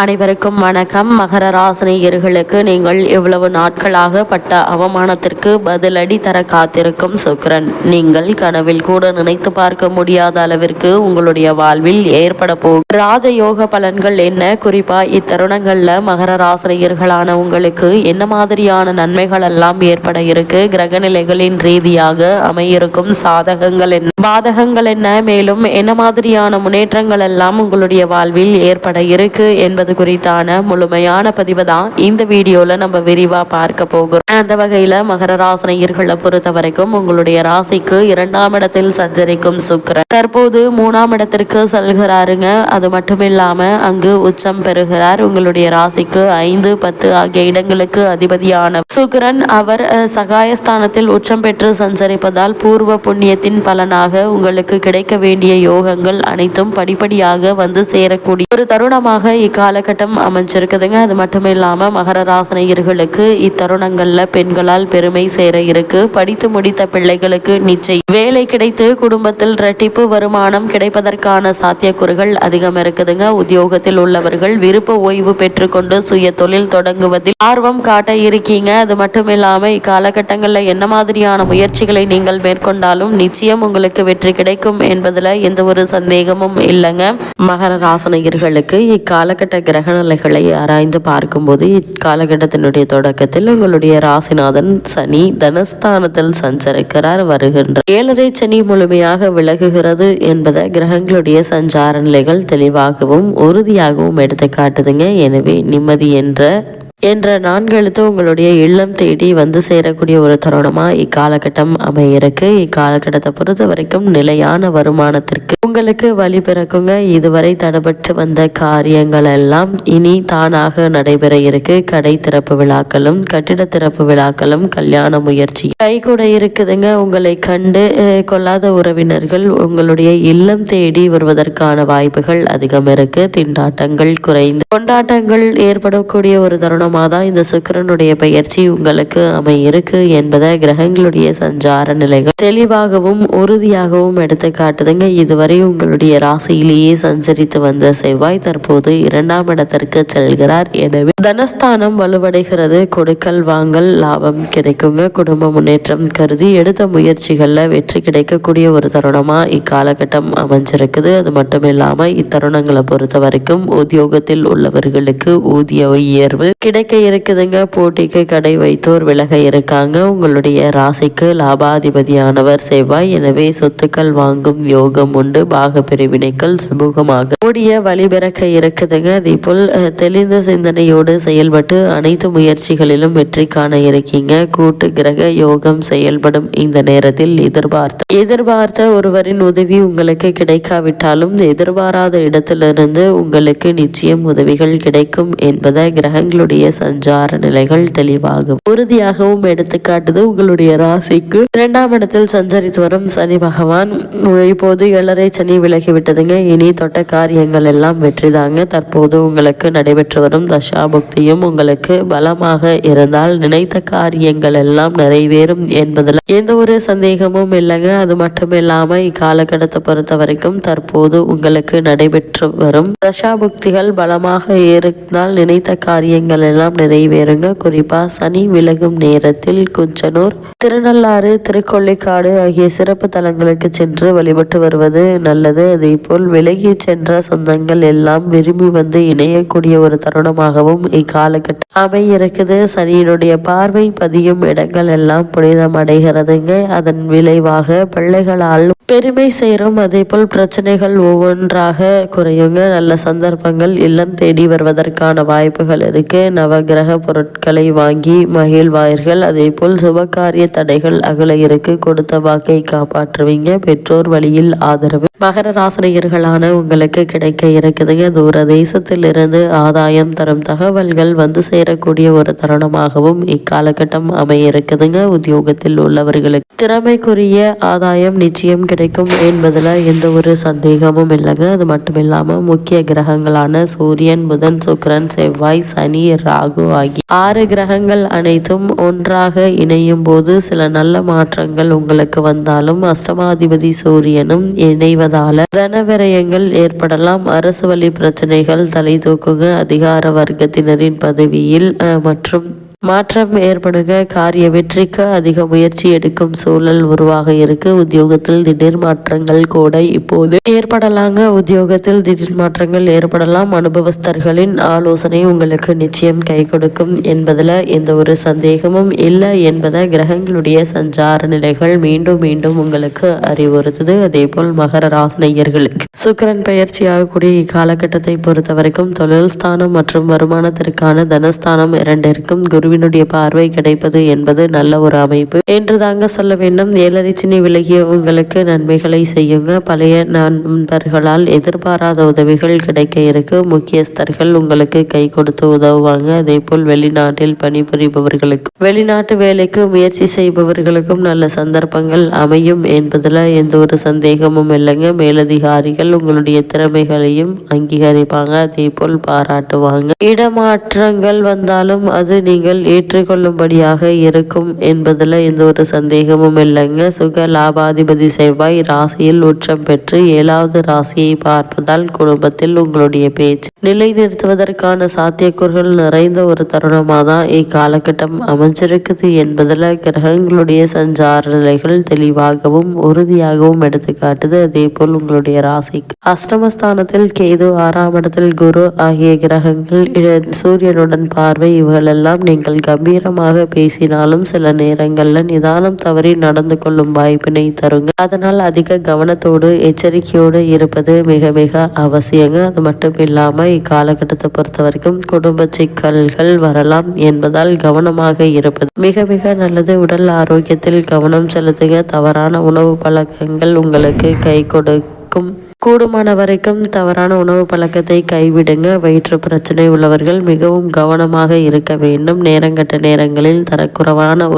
அனைவருக்கும் வணக்கம். மகர ராசினியர்களுக்கு நீங்கள் எவ்வளவு நாட்களாக பட்ட அவமானத்திற்கு பதிலடி தர காத்திருக்கும் சுக்கிரன். நீங்கள் கனவில் கூட நினைத்து பார்க்க முடியாத அளவிற்கு உங்களுடைய வாழ்வில் ஏற்பட போகும் ராஜயோக பலன்கள் என்ன, குறிப்பா இத்தருணங்கள்ல மகர ராசினியர்களான உங்களுக்கு என்ன மாதிரியான நன்மைகள் எல்லாம் ஏற்பட இருக்கு, கிரக நிலைகளின் ரீதியாக அமையிருக்கும் சாதகங்கள் என்ன, பாதகங்கள் என்ன, மேலும் என்ன மாதிரியான முன்னேற்றங்கள் எல்லாம் உங்களுடைய வாழ்வில் ஏற்பட இருக்கு என்பது குறித்தான முழுமையான பதிவு தான் இந்த வீடியோல நம்ம விரிவா பார்க்க போகிறோம். அந்த வகையில மகர ராசினியர்களை பொறுத்த வரைக்கும் உங்களுடைய ராசிக்கு 2ஆம் இடத்தில் சஞ்சரிக்கும் சுக்கிரன் தற்போது 3ஆம் இடத்திற்கு செல்கிறாருங்க. அது மட்டும் இல்லாம அங்கு உச்சம் பெறுகிறார். உங்களுடைய ராசிக்கு 5, 10 ஆகிய இடங்களுக்கு அதிபதியான சுக்கிரன் அவர் சகாயஸ்தானத்தில் உச்சம் பெற்று சஞ்சரிப்பதால் பூர்வ புண்ணியத்தின் பலனாக உங்களுக்கு கிடைக்க வேண்டிய யோகங்கள் அனைத்தும் படிப்படியாக வந்து சேரக்கூடிய ஒரு தருணமாக இக்காலகட்டம் அமைஞ்சிருக்குதுங்க. அது மட்டும் இல்லாம மகர ராசினியர்களுக்கு இத்தருணங்கள்ல பெண்களால் பெருமை சேர இருக்கு. படித்து முடித்த பிள்ளைகளுக்கு நிச்சயம் வேலை கிடைத்து குடும்பத்தில் இரட்டிப்பு வருமானம் கிடைப்பதற்கான சாத்தியக்கூறுகள் அதிகம் இருக்குதுங்க. உத்தியோகத்தில் உள்ளவர்கள் விருப்ப ஓய்வு பெற்றுக்கொண்டு சுய தொழில் தொடங்குவதில் ஆர்வம் காட்ட இருக்கீங்க. அது மட்டும் இல்லாம இக்காலகட்டங்கள்ல என்ன மாதிரியான முயற்சிகளை நீங்கள் மேற்கொண்டாலும் நிச்சயம் உங்களுக்கு வெற்றி கிடைக்கும் என்பதுல எந்த ஒரு சந்தேகமும் இல்லைங்க. மகர ராசினியர்களுக்கு இக்காலகட்ட கிரக நிலைகளை ஆராய்ந்து பார்க்கும்போது இக்காலகட்டத்தினுடைய தொடக்கத்தில் உங்களுடைய ராசிநாதன் சனி தனஸ்தானத்தில் சஞ்சரிக்கிறார். வருகின்ற 7.5 சனி முழுமையாக விலகுகிறது என்பதை கிரகங்களுடைய சஞ்சார நிலைகள் தெளிவாகவும் உறுதியாகவும் எடுத்து காட்டுதுங்க. எனவே நிம்மதி என்ற 4 எழுத்து உங்களுடைய இல்லம் தேடி வந்து சேரக்கூடிய ஒரு தருணமா இக்காலகட்டம் அமையிருக்கு. இக்காலகட்டத்தை பொறுத்த வரைக்கும் நிலையான வருமானத்திற்கு உங்களுக்கு வழி பிறக்குங்க. இதுவரை தடைபட்டு வந்த காரியங்கள் எல்லாம் இனி தானாக நடைபெற இருக்கு. கடை திறப்பு விழாக்களும் கட்டிட திறப்பு விழாக்களும் கல்யாண முயற்சி கைகூட இருக்குதுங்க. உங்களை கண்டு கொள்ளாத உறவினர்கள் உங்களுடைய இல்லம் தேடி வருவதற்கான வாய்ப்புகள் அதிகம் இருக்கு. திண்டாட்டங்கள் குறைந்து கொண்டாட்டங்கள் ஏற்படக்கூடிய ஒரு தருணம் தான் இந்த சுக்கிரனுடைய பயிற்சி உங்களுக்கு அமையிருக்கு என்பதை கிரகங்களுடைய சஞ்சார நிலைகள் தெளிவாகவும் உறுதியாகவும் எடுத்து காட்டுதுங்க. இதுவரை உங்களுடைய ராசியிலேயே சஞ்சரித்து வந்த செவ்வாய் தற்போது 2ஆம் இடத்திற்கு செல்கிறார். எனவே தனஸ்தானம் வலுவடைகிறது. கொடுக்கல் வாங்கல் லாபம் கிடைக்குங்க. குடும்ப முன்னேற்றம் கருதி எடுத்த முயற்சிகள்ல வெற்றி கிடைக்கக்கூடிய ஒரு தருணமா இக்காலகட்டம் அமைஞ்சிருக்குது. அது மட்டும் இல்லாம இத்தருணங்களை பொறுத்த வரைக்கும் உத்தியோகத்தில் உள்ளவர்களுக்கு ஊதிய உயர்வு கிடைக்க இருக்குதுங்க. போட்டிக்கு கடை வைத்தோர் விலக இருக்காங்க. உங்களுடைய ராசிக்கு லாபாதிபதியானவர் செவ்வாய். எனவே சொத்துக்கள் வாங்கும் யோகம் உண்டு. பாக பிரிவினைகள் சுமூகமாக கூடிய வழிபிறக்க இருக்குதுங்க. அதே போல் தெளிந்த சிந்தனையோடு செயல்பட்டு அனைத்து முயற்சிகளிலும் வெற்றி காண இருக்கீங்க. கூட்டு கிரக யோகம் செயல்படும் இந்த நேரத்தில் எதிர்பார்த்த ஒருவரின் உதவி உங்களுக்கு கிடைக்காவிட்டாலும் எதிர்பாராத இடத்திலிருந்து உங்களுக்கு நிச்சயம் உதவிகள் கிடைக்கும் என்பதை கிரகங்களுடைய சஞ்சார நிலைகள் தெளிவாகவும் உறுதியாகவும் எடுத்துக்காட்டுது. உங்களுடைய ராசிக்கு 2ஆம் இடத்தில் சஞ்சரித்து வரும் சனி பகவான் இப்போது 7.5 சனி விலகிவிட்டதுங்க. இனி தொட்ட காரியங்கள் எல்லாம் வெற்றிதாங்க. தற்போது உங்களுக்கு நடைபெற்று வரும் தசாபுக்தியும் உங்களுக்கு பலமாக இருந்தால் நினைத்த காரியங்கள் எல்லாம் நிறைவேறும் என்பதில் எந்த ஒரு சந்தேகமும் இல்லைங்க. அது மட்டும் இல்லாம இக்காலகட்டத்தை பொறுத்த வரைக்கும் தற்போது உங்களுக்கு நடைபெற்று வரும் தசாபுக்திகள் பலமாக இருந்தால் நினைத்த காரியங்கள் எல்லாம் நிறைவேறுங்க. குறிப்பா சனி விலகும் நேரத்தில் குஞ்சனூர், திருநள்ளாறு, திருக்கொள்ளைக்காடு ஆகிய சிறப்பு தலங்களுக்கு சென்று வழிபட்டு வருவது நல்லது. அதே போல் விலகி சென்ற சொந்தங்கள் எல்லாம் விரும்பி வந்து இணையக்கூடிய ஒரு தருணமாகவும் இக்காலகட்டம் அமையிருக்குது. சனியினுடைய பார்வை பதியும் இடங்கள் எல்லாம் புனிதம் அடைகிறதுங்க. அதன் விளைவாக பிள்ளைகளால் பெருமை சேரும். அதே போல் பிரச்சனைகள் ஒவ்வொன்றாக குறையுங்க. நல்ல சந்தர்ப்பங்கள் இல்லம் தேடி வருவதற்கான வாய்ப்புகள் இருக்கு. நவகிரக பொருட்களை வாங்கி மகிழ்வார்கள். அதே போல் சுபகாரிய தடைகள் அகல இருக்கு. கொடுத்த வாக்கை காப்பாற்றுவீங்க. பெற்றோர் வழியில் ஆதரவு மகர ராசினியர்களான உங்களுக்கு கிடைக்க இருக்குதுங்க. தூர தேசத்தில் இருந்து ஆதாயம் தரும் தகவல்கள் வந்து சேரக்கூடிய ஒரு தருணமாகவும் இக்காலகட்டம் அமைய இருக்குதுங்க. உத்தியோகத்தில் உள்ளவர்களுக்கு திறமைக்குரிய ஆதாயம் நிச்சயம் கிடைக்கும் என்பதில் எந்த ஒரு சந்தேகமும் இல்லைங்க. அது மட்டும் இல்லாமல் முக்கிய கிரகங்களான சூரியன், புதன், சுக்கிரன், செவ்வாய், சனி, ராகு ஆகிய 6 கிரகங்கள் அனைத்தும் ஒன்றாக இணையும் போது சில நல்ல மாற்றங்கள் உங்களுக்கு வந்தாலும் அஷ்டமாதிபதி சூரியனும் இணைவதால தனவிரயங்கள் ஏற்படலாம். அரசு வழி பிரச்சனைகள் தலை தூக்குங்க. அதிகார வர்க்கத்தினரின் பதவியில் மற்றும் மாற்றம் ஏற்படுங்க. காரிய வெற்றிக்கு அதிக முயற்சி எடுக்கும் சூழல் உருவாக இருக்கு. உத்தியோகத்தில் திடீர் மாற்றங்கள் கூட இப்போது ஏற்படலாங்க. உத்தியோகத்தில் திடீர் மாற்றங்கள் ஏற்படலாம். அனுபவஸ்தர்களின் ஆலோசனை உங்களுக்கு நிச்சயம் கை கொடுக்கும் என்பதில் எந்த ஒரு சந்தேகமும் இல்லை என்பதை கிரகங்களுடைய சஞ்சார நிலைகள் மீண்டும் மீண்டும் உங்களுக்கு அறிவுறுத்துது. அதே போல் மகர ராசினியர்களுக்கு சுக்கிரன் பயிற்சி ஆகக்கூடிய இக்காலகட்டத்தை பொறுத்த வரைக்கும் தொழில் ஸ்தானம் மற்றும் வருமானத்திற்கான தனஸ்தானம் இரண்டிற்கும் குருவினுடைய பார்வை கிடைப்பது என்பது நல்ல ஒரு அமைப்பு என்று தாங்க சொல்ல வேண்டும். 7.5 சனி விலகிய உங்களுக்கு நன்மைகளை செய்யுங்க. பழைய நண்பர்களால் எதிர்பாராத உதவிகள் கிடைக்க இருக்கு. முக்கியஸ்தர்கள் உங்களுக்கு கை கொடுத்து உதவுவாங்க. அதே போல் வெளிநாட்டில் பணிபுரிபவர்களுக்கும் வெளிநாட்டு வேலைக்கு முயற்சி செய்பவர்களுக்கும் நல்ல சந்தர்ப்பங்கள் அமையும் என்பதில் எந்த ஒரு சந்தேகமும் இல்லைங்க. மேலதிகாரிகள் உங்களுடைய திறமைகளையும் அங்கீகரிப்பாங்க. அதே போல் பாராட்டுவாங்க. இடமாற்றங்கள் வந்தாலும் அது நீங்கள் ஏற்றுக்கொள்ளும்படியாக இருக்கும் என்பதில் எந்த ஒரு சந்தேகமும் இல்லைங்க. சுக லாபாதிபதி செவ்வாய் ராசியில் உச்சம் பெற்று 7வது ராசியை பார்ப்பதால் குடும்பத்தில் உங்களுடைய பேச்சு நிலைநிறுத்துவதற்கான சாத்தியக்கூறுகள் நிறைந்த ஒரு தருணமாக தான் இக்காலகட்டம் அமைஞ்சிருக்குது என்பதில் கிரகங்களுடைய சஞ்சார நிலைகள் தெளிவாகவும் உறுதியாகவும் எடுத்துக்காட்டுது. அதே போல் உங்களுடைய ராசிக்கு அஷ்டமஸ்தானத்தில் கேது, 6ஆம் இடத்தில் குரு ஆகிய கிரகங்கள் சூரியனுடன் பார்வை இவர்களெல்லாம் நீங்கள் கம்பீரமாக பேசினாலும் சில நேரங்கள்ல நிதானம் தவறி நடந்து கொள்ளும் வாய்ப்பினை தருங்க. அதனால் அதிக கவனத்தோடு எச்சரிக்கையோடு இருப்பது மிக மிக அவசியங்க. அது மட்டும் இல்லாம இக்காலகட்டத்தை பொறுத்த வரைக்கும் குடும்ப சிக்கல்கள் வரலாம் என்பதால் கவனமாக இருப்பது மிக மிக நல்லது. உடல் ஆரோக்கியத்தில் கவனம் செலுத்துங்க. தவறான உணவு பழக்கங்கள் உங்களுக்கு கை கொடுக்கும். கூடுமான வரைக்கும் தவறான உணவு பழக்கத்தை கைவிடுங்க. வயிற்று பிரச்சனை உள்ளவர்கள் மிகவும் கவனமாக இருக்க வேண்டும். நேரங்கட்ட நேரங்களில் தரக்குறைவான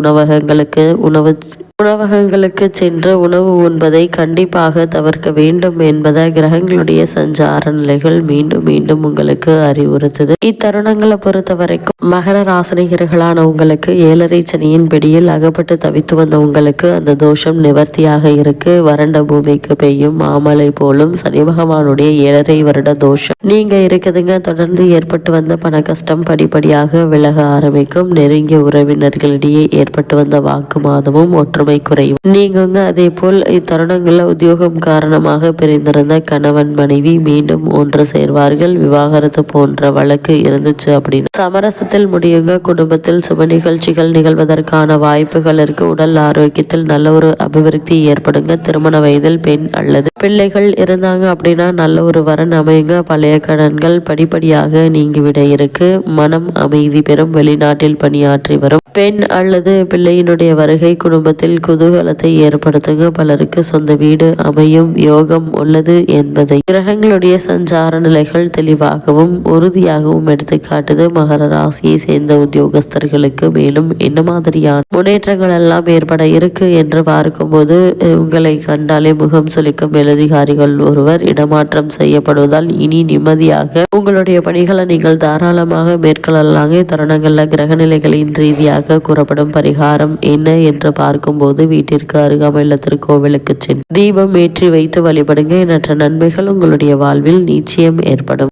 உணவகங்களுக்கு சென்று உணவு உண்பதை கண்டிப்பாக தவிர்க்க வேண்டும் என்பதை கிரகங்களுடைய சஞ்சார நிலைகள் மீண்டும் மீண்டும் உங்களுக்கு அறிவுறுத்துது. இத்தருணங்களை பொறுத்த வரைக்கும் மகர ராசினியர்களான உங்களுக்கு 7.5 சனியின் பிடியில் அகப்பட்டு தவித்து வந்த உங்களுக்கு அந்த தோஷம் நிவர்த்தியாக இருக்கு. வறண்ட பூமிக்கு பெய்யும் மாமலை போலும் சனி பகவானுடைய 7.5 வருட தோஷம் நீங்க இருக்குதுங்க. தொடர்ந்து ஏற்பட்டு வந்த பண கஷ்டம் படிப்படியாக விலக ஆரம்பிக்கும். நெருங்கிய உறவினர்களிடையே ஏற்பட்டு வந்த வாக்குவாதமும் ஒற்றுமை குறையும் நீங்குங்க. அதே போல் இத்தருணங்கள்ல உத்தியோகம் காரணமாக பிரிந்திருந்த கணவன் மனைவி மீண்டும் ஒன்று சேர்வார்கள். விவாகரத்து போன்ற வழக்கு இருந்துச்சு அப்படின்னு சமரசத்தில் முடியுங்க. குடும்பத்தில் சுப நிகழ்ச்சிகள் நிகழ்வதற்கான வாய்ப்புகள் இருக்கு. உடல் ஆரோக்கியத்தில் நல்ல ஒரு அபிவிருத்தி ஏற்படுங்க. திருமண வயதில் பெண் அல்லது பிள்ளைகள் இருந்தாங்க அப்படின்னா நல்ல ஒரு வரன் அமையுங்க. பழைய கடன்கள் படிப்படியாக நீங்கிவிட இருக்கு. மனம் அமைதி பெறும். வெளிநாட்டில் பணியாற்றி வரும் பெண் அல்லது பிள்ளையினுடைய வருகை குடும்பத்தில் குதூகலத்தை ஏற்படுத்துங்க. பலருக்கு சொந்த வீடு அமையும் யோகம் உள்ளது என்பதை கிரகங்களுடைய சஞ்சார நிலைகள் தெளிவாகவும் உறுதியாகவும் எடுத்துக்காட்டுது. மகர ராசியை சேர்ந்த உத்தியோகஸ்தர்களுக்கு மேலும் என்ன மாதிரியான முன்னேற்றங்கள் எல்லாம் ஏற்பட இருக்கு என்று பார்க்கும்போது உங்களை கண்டாலே முகம் சுளிக்கும் மேலதிகாரிகள் ஒருவர் இடமாற்றம் செய்யப்படுவதால் இனி நிம்மதியாக உங்களுடைய பணிகளை நீங்கள் தாராளமாக மேற்கொள்ளலாங்க. தருணங்கள்ல கிரகநிலைகளின் ரீதியாக கூறப்படும் பரிகாரம் என்ன என்று பார்க்கும்போது வீட்டிற்கு அருகாமையில் திருக்கோவிலுக்கு சென்று தீபம் ஏற்றி வைத்து வழிபடுங்க. எண்ணற்ற நன்மைகள் உங்களுடைய வாழ்வில் நிச்சயம் ஏற்படும்.